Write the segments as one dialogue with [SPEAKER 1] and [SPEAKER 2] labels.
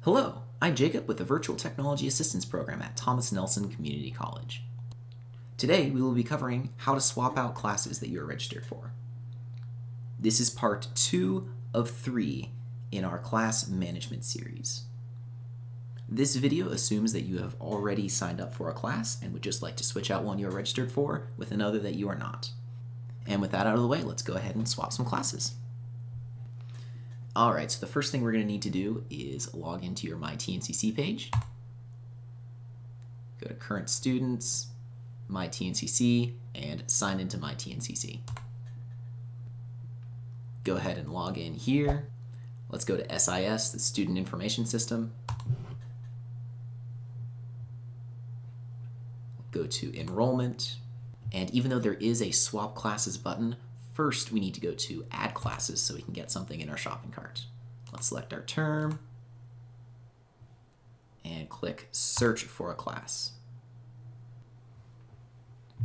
[SPEAKER 1] Hello, I'm Jacob with the Virtual Technology Assistance Program at Thomas Nelson Community College. Today we will be covering how to swap out classes that you are registered for. This is part 2 of 3 in our class management series. This video assumes that you have already signed up for a class and would just like to switch out one you are registered for with another that you are not. And with that out of the way, let's go ahead and swap some classes. Alright, so the first thing we're going to need to do is log into your MyTCC page. Go to Current Students, MyTCC, and sign into MyTCC. Go ahead and log in here. Let's go to SIS, the Student Information System. Go to Enrollment, and even though there is a Swap Classes button, first we need to go to Add Classes so we can get something in our shopping cart. Let's select our term and click Search for a class.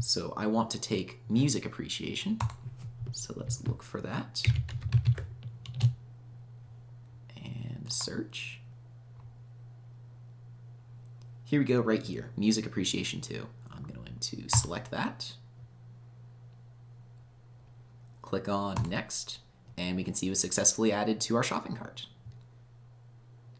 [SPEAKER 1] So I want to take Music Appreciation, so let's look for that and search. Here we go, right here, Music Appreciation 2. I'm going to select that. Click on Next, and we can see it was successfully added to our shopping cart.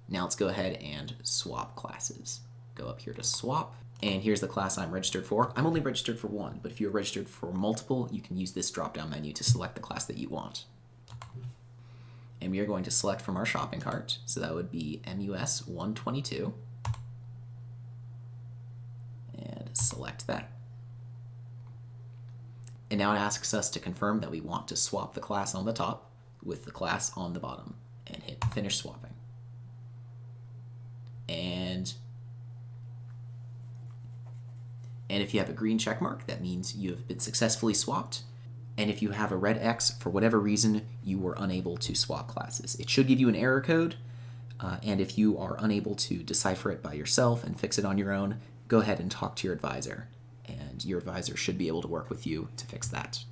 [SPEAKER 1] Now let's go ahead and swap classes. Go up here to Swap, and here's the class I'm registered for. I'm only registered for one, but if you're registered for multiple, you can use this drop-down menu to select the class that you want. And we are going to select from our shopping cart, so that would be MUS 122, and select that. And now it asks us to confirm that we want to swap the class on the top with the class on the bottom, and hit Finish Swapping. And if you have a green check mark, that means you have been successfully swapped. And if you have a red X, for whatever reason, you were unable to swap classes. It should give you an error code, and if you are unable to decipher it by yourself and fix it on your own, go ahead and talk to your advisor. And your advisor should be able to work with you to fix that.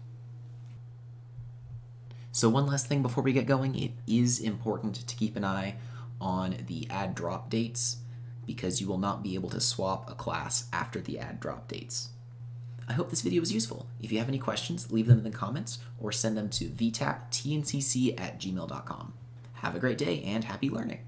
[SPEAKER 1] So one last thing before we get going, it is important to keep an eye on the add drop dates because you will not be able to swap a class after the add drop dates. I hope this video was useful. If you have any questions, leave them in the comments or send them to vtapptncc@gmail.com. Have a great day and happy learning.